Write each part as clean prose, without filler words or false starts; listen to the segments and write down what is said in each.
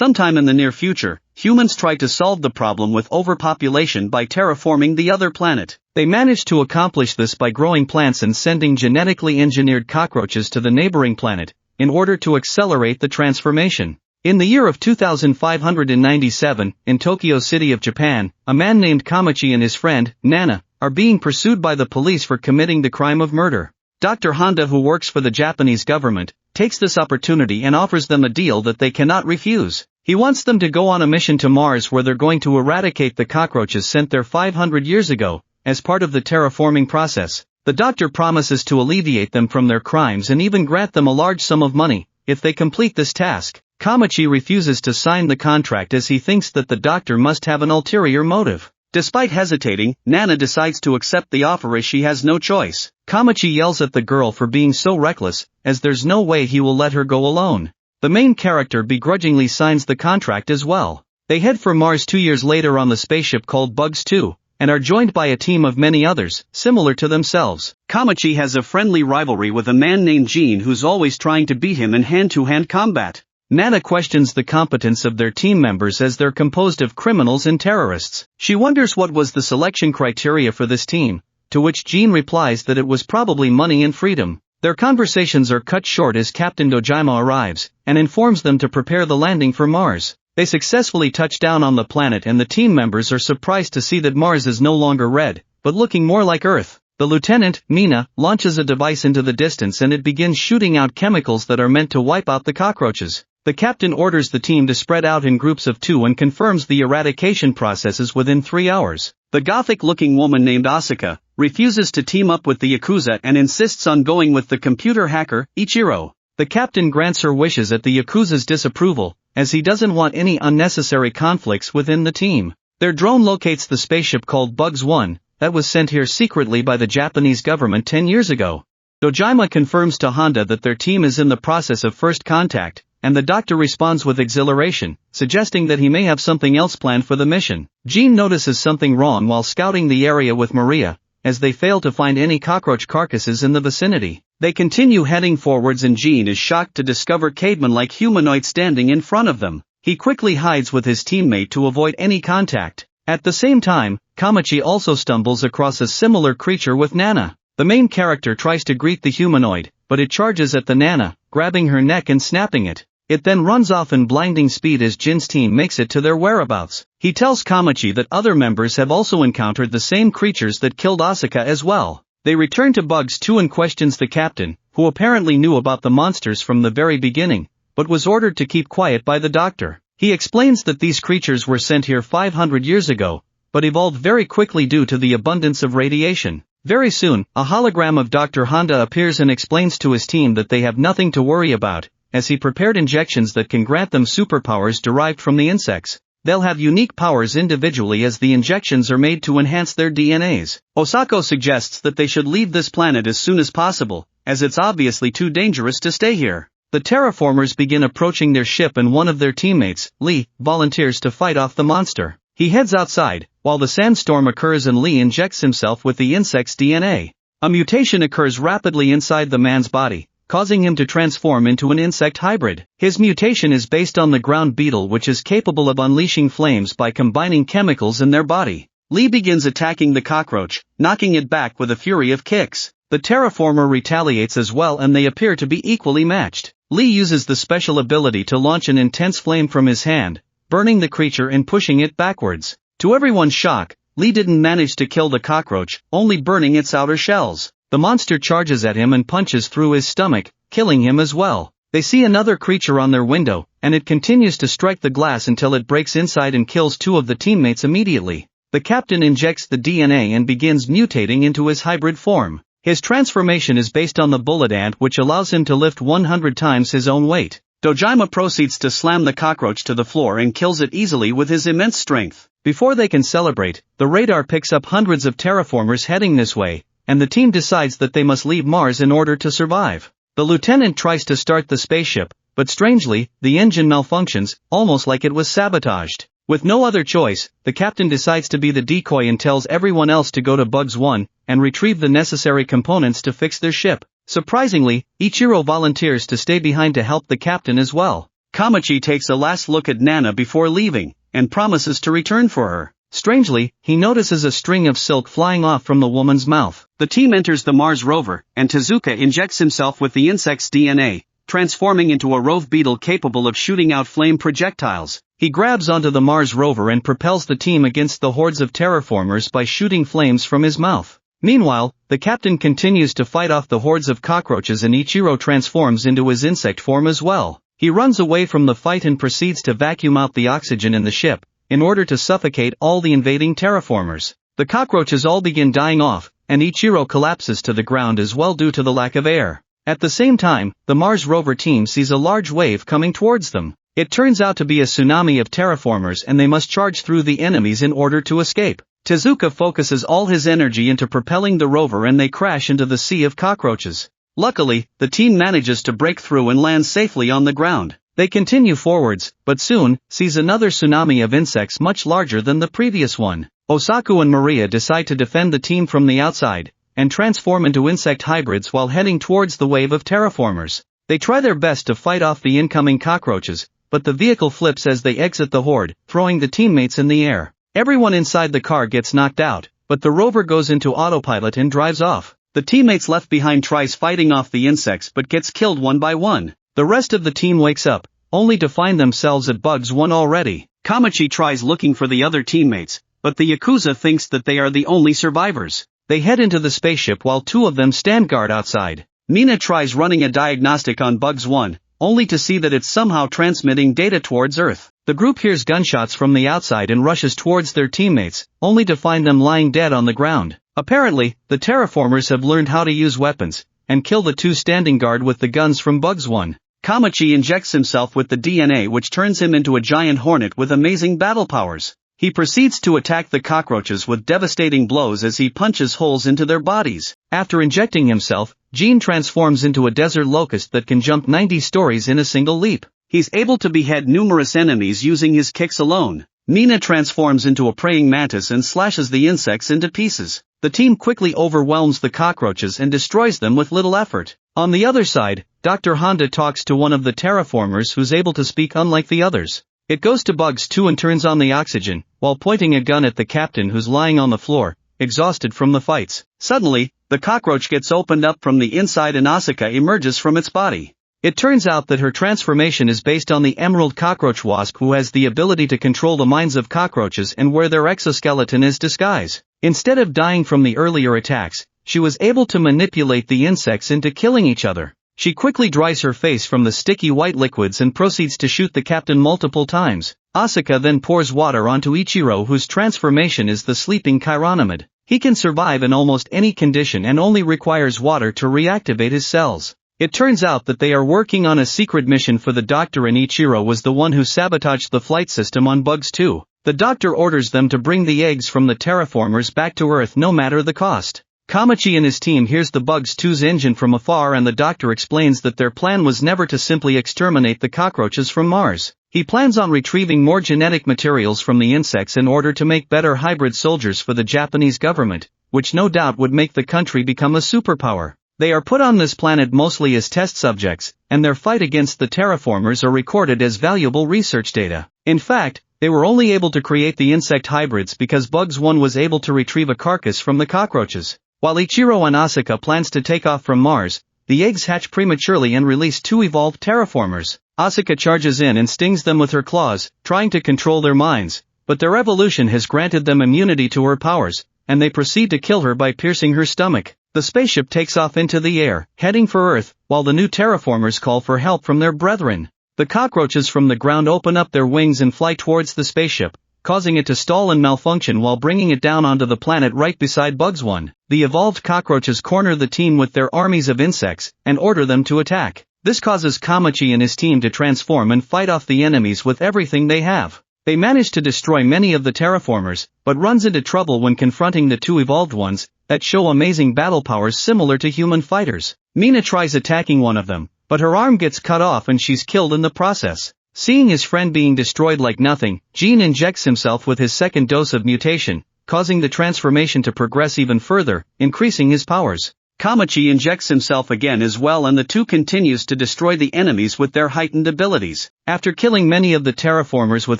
Sometime in the near future, humans try to solve the problem with overpopulation by terraforming the other planet. They manage to accomplish this by growing plants and sending genetically engineered cockroaches to the neighboring planet, in order to accelerate the transformation. In the year of 2597, in Tokyo City of Japan, a man named Kamachi and his friend, Nana, are being pursued by the police for committing the crime of murder. Dr. Honda, who works for the Japanese government, takes this opportunity and offers them a deal that they cannot refuse. He wants them to go on a mission to Mars where they're going to eradicate the cockroaches sent there 500 years ago, as part of the terraforming process. The doctor promises to alleviate them from their crimes and even grant them a large sum of money, if they complete this task. Kamachi refuses to sign the contract as he thinks that the doctor must have an ulterior motive. Despite hesitating, Nana decides to accept the offer as she has no choice. Kamachi yells at the girl for being so reckless, as there's no way he will let her go alone. The main character begrudgingly signs the contract as well. They head for Mars 2 years later on the spaceship called Bugs 2, and are joined by a team of many others, similar to themselves. Kamachi has a friendly rivalry with a man named Gene who's always trying to beat him in hand-to-hand combat. Nana questions the competence of their team members as they're composed of criminals and terrorists. She wonders what was the selection criteria for this team, to which Gene replies that it was probably money and freedom. Their conversations are cut short as Captain Dojima arrives, and informs them to prepare the landing for Mars. They successfully touch down on the planet and the team members are surprised to see that Mars is no longer red, but looking more like Earth. The lieutenant, Mina, launches a device into the distance and it begins shooting out chemicals that are meant to wipe out the cockroaches. The captain orders the team to spread out in groups of 2 and confirms the eradication processes within 3 hours. The gothic-looking woman named Asuka refuses to team up with the Yakuza and insists on going with the computer hacker, Ichiro. The captain grants her wishes at the Yakuza's disapproval, as he doesn't want any unnecessary conflicts within the team. Their drone locates the spaceship called Bugs 1, that was sent here secretly by the Japanese government 10 years ago. Dojima confirms to Honda that their team is in the process of first contact, and the doctor responds with exhilaration, suggesting that he may have something else planned for the mission. Gene notices something wrong while scouting the area with Maria, as they fail to find any cockroach carcasses in the vicinity. They continue heading forwards and Gene is shocked to discover caveman-like humanoid standing in front of them. He quickly hides with his teammate to avoid any contact. At the same time, Kamachi also stumbles across a similar creature with Nana. The main character tries to greet the humanoid, but it charges at the Nana, grabbing her neck and snapping it. It then runs off in blinding speed as Jin's team makes it to their whereabouts. He tells Kamachi that other members have also encountered the same creatures that killed Asuka as well. They return to Bugs 2 and questions the captain, who apparently knew about the monsters from the very beginning, but was ordered to keep quiet by the doctor. He explains that these creatures were sent here 500 years ago, but evolved very quickly due to the abundance of radiation. Very soon, a hologram of Dr. Honda appears and explains to his team that they have nothing to worry about, as he prepared injections that can grant them superpowers derived from the insects. They'll have unique powers individually as the injections are made to enhance their DNAs. Osako suggests that they should leave this planet as soon as possible, as it's obviously too dangerous to stay here. The terraformers begin approaching their ship and one of their teammates, Lee, volunteers to fight off the monster. He heads outside, while the sandstorm occurs and Lee injects himself with the insect's DNA. A mutation occurs rapidly inside the man's body, causing him to transform into an insect hybrid. His mutation is based on the ground beetle, which is capable of unleashing flames by combining chemicals in their body. Lee begins attacking the cockroach, knocking it back with a fury of kicks. The terraformer retaliates as well and they appear to be equally matched. Lee uses the special ability to launch an intense flame from his hand, burning the creature and pushing it backwards. To everyone's shock, Lee didn't manage to kill the cockroach, only burning its outer shells. The monster charges at him and punches through his stomach, killing him as well. They see another creature on their window, and it continues to strike the glass until it breaks inside and kills 2 of the teammates immediately. The captain injects the DNA and begins mutating into his hybrid form. His transformation is based on the bullet ant, which allows him to lift 100 times his own weight. Dojima proceeds to slam the cockroach to the floor and kills it easily with his immense strength. Before they can celebrate, the radar picks up hundreds of terraformers heading this way, and the team decides that they must leave Mars in order to survive. The lieutenant tries to start the spaceship, but strangely, the engine malfunctions, almost like it was sabotaged. With no other choice, the captain decides to be the decoy and tells everyone else to go to Bugs 1, and retrieve the necessary components to fix their ship. Surprisingly, Ichiro volunteers to stay behind to help the captain as well. Kamachi takes a last look at Nana before leaving, and promises to return for her. Strangely, he notices a string of silk flying off from the woman's mouth. The team enters the Mars rover, and Tezuka injects himself with the insect's DNA, transforming into a rove beetle capable of shooting out flame projectiles. He grabs onto the Mars rover and propels the team against the hordes of terraformers by shooting flames from his mouth. Meanwhile, the captain continues to fight off the hordes of cockroaches and Ichiro transforms into his insect form as well. He runs away from the fight and proceeds to vacuum out the oxygen in the ship, in order to suffocate all the invading terraformers. The cockroaches all begin dying off, and Ichiro collapses to the ground as well due to the lack of air. At the same time, the Mars rover team sees a large wave coming towards them. It turns out to be a tsunami of terraformers and they must charge through the enemies in order to escape. Tezuka focuses all his energy into propelling the rover and they crash into the sea of cockroaches. Luckily, the team manages to break through and land safely on the ground. They continue forwards, but soon, sees another tsunami of insects much larger than the previous one. Osaku and Maria decide to defend the team from the outside, and transform into insect hybrids while heading towards the wave of terraformers. They try their best to fight off the incoming cockroaches, but the vehicle flips as they exit the horde, throwing the teammates in the air. Everyone inside the car gets knocked out, but the rover goes into autopilot and drives off. The teammates left behind tries fighting off the insects but gets killed one by one. The rest of the team wakes up, only to find themselves at Bugs 1 already. Kamachi tries looking for the other teammates, but the Yakuza thinks that they are the only survivors. They head into the spaceship while two of them stand guard outside. Mina tries running a diagnostic on Bugs 1, only to see that it's somehow transmitting data towards Earth. The group hears gunshots from the outside and rushes towards their teammates, only to find them lying dead on the ground. Apparently, the terraformers have learned how to use weapons, and kill the two standing guard with the guns from Bugs 1. Kamachi injects himself with the DNA which turns him into a giant hornet with amazing battle powers. He proceeds to attack the cockroaches with devastating blows as he punches holes into their bodies. After injecting himself, Gene transforms into a desert locust that can jump 90 stories in a single leap. He's able to behead numerous enemies using his kicks alone. Mina transforms into a praying mantis and slashes the insects into pieces. The team quickly overwhelms the cockroaches and destroys them with little effort. On the other side, Dr. Honda talks to one of the terraformers who's able to speak unlike the others. It goes to Bugs 2 and turns on the oxygen, while pointing a gun at the captain who's lying on the floor, exhausted from the fights. Suddenly, the cockroach gets opened up from the inside and Asuka emerges from its body. It turns out that her transformation is based on the emerald cockroach wasp who has the ability to control the minds of cockroaches and wear their exoskeleton as disguise. Instead of dying from the earlier attacks, she was able to manipulate the insects into killing each other. She quickly dries her face from the sticky white liquids and proceeds to shoot the captain multiple times. Asuka then pours water onto Ichiro whose transformation is the sleeping chironomid. He can survive in almost any condition and only requires water to reactivate his cells. It turns out that they are working on a secret mission for the doctor and Ichiro was the one who sabotaged the flight system on Bugs 2. The doctor orders them to bring the eggs from the terraformers back to Earth no matter the cost. Kamachi and his team hears the Bugs 2's engine from afar and the doctor explains that their plan was never to simply exterminate the cockroaches from Mars. He plans on retrieving more genetic materials from the insects in order to make better hybrid soldiers for the Japanese government, which no doubt would make the country become a superpower. They are put on this planet mostly as test subjects, and their fight against the terraformers are recorded as valuable research data. In fact, they were only able to create the insect hybrids because Bugs 1 was able to retrieve a carcass from the cockroaches. While Ichiro and Asuka plans to take off from Mars, the eggs hatch prematurely and release two evolved terraformers. Asuka charges in and stings them with her claws, trying to control their minds, but their evolution has granted them immunity to her powers, and they proceed to kill her by piercing her stomach. The spaceship takes off into the air, heading for Earth, while the new terraformers call for help from their brethren. The cockroaches from the ground open up their wings and fly towards the spaceship, causing it to stall and malfunction while bringing it down onto the planet right beside Bugs 1. The evolved cockroaches corner the team with their armies of insects, and order them to attack. This causes Kamachi and his team to transform and fight off the enemies with everything they have. They manage to destroy many of the terraformers, but runs into trouble when confronting the two evolved ones, that show amazing battle powers similar to human fighters. Mina tries attacking one of them, but her arm gets cut off and she's killed in the process. Seeing his friend being destroyed like nothing, Gene injects himself with his second dose of mutation, causing the transformation to progress even further, increasing his powers. Kamachi injects himself again as well, and the two continues to destroy the enemies with their heightened abilities. After killing many of the terraformers with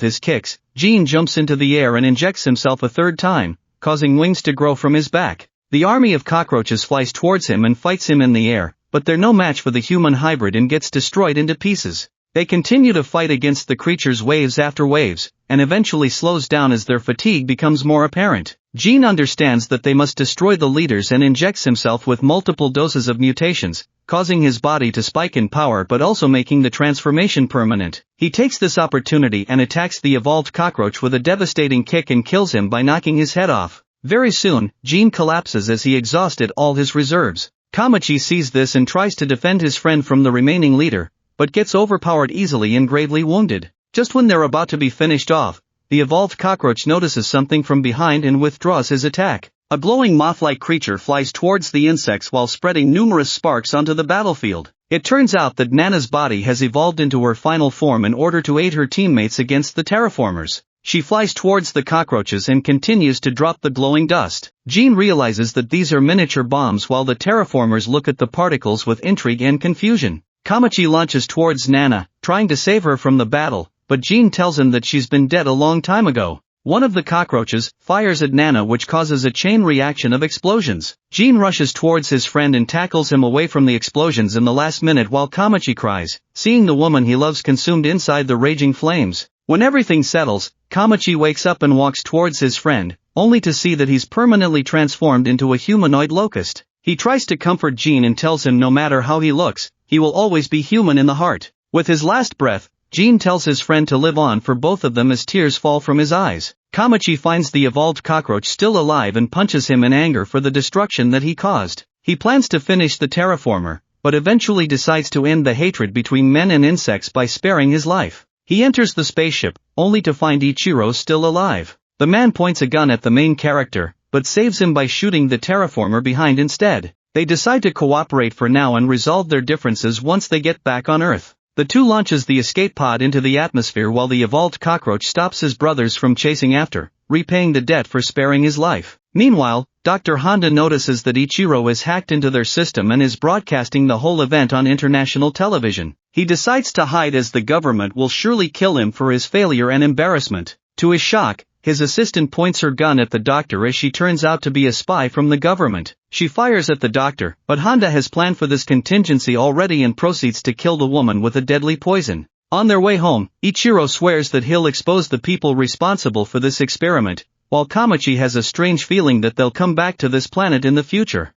his kicks, Gene jumps into the air and injects himself a third time, causing wings to grow from his back. The army of cockroaches flies towards him and fights him in the air, but they're no match for the human hybrid and gets destroyed into pieces. They continue to fight against the creatures waves after waves, and eventually slows down as their fatigue becomes more apparent. Gene understands that they must destroy the leaders and injects himself with multiple doses of mutations, causing his body to spike in power but also making the transformation permanent. He takes this opportunity and attacks the evolved cockroach with a devastating kick and kills him by knocking his head off. Very soon, Gene collapses as he exhausted all his reserves. Kamachi sees this and tries to defend his friend from the remaining leader, but gets overpowered easily and gravely wounded. Just when they're about to be finished off, the evolved cockroach notices something from behind and withdraws his attack. A glowing moth-like creature flies towards the insects while spreading numerous sparks onto the battlefield. It turns out that Nana's body has evolved into her final form in order to aid her teammates against the terraformers. She flies towards the cockroaches and continues to drop the glowing dust. Gene realizes that these are miniature bombs while the terraformers look at the particles with intrigue and confusion. Kamachi launches towards Nana, trying to save her from the battle, but Gene tells him that she's been dead a long time ago. One of the cockroaches fires at Nana, which causes a chain reaction of explosions. Gene rushes towards his friend and tackles him away from the explosions in the last minute while Kamachi cries, seeing the woman he loves consumed inside the raging flames. When everything settles, Kamachi wakes up and walks towards his friend, only to see that he's permanently transformed into a humanoid locust. He tries to comfort Gene and tells him no matter how he looks, he will always be human in the heart. With his last breath, Gene tells his friend to live on for both of them as tears fall from his eyes. Kamachi finds the evolved cockroach still alive and punches him in anger for the destruction that he caused. He plans to finish the terraformer, but eventually decides to end the hatred between men and insects by sparing his life. He enters the spaceship, only to find Ichiro still alive. The man points a gun at the main character, but saves him by shooting the terraformer behind instead. They decide to cooperate for now and resolve their differences once they get back on Earth. The two launches the escape pod into the atmosphere while the evolved cockroach stops his brothers from chasing after, repaying the debt for sparing his life. Meanwhile, Dr. Honda notices that Ichiro is hacked into their system and is broadcasting the whole event on international television. He decides to hide as the government will surely kill him for his failure and embarrassment. To his shock, his assistant points her gun at the doctor as she turns out to be a spy from the government. She fires at the doctor, but Honda has planned for this contingency already and proceeds to kill the woman with a deadly poison. On their way home, Ichiro swears that he'll expose the people responsible for this experiment, while Kamachi has a strange feeling that they'll come back to this planet in the future.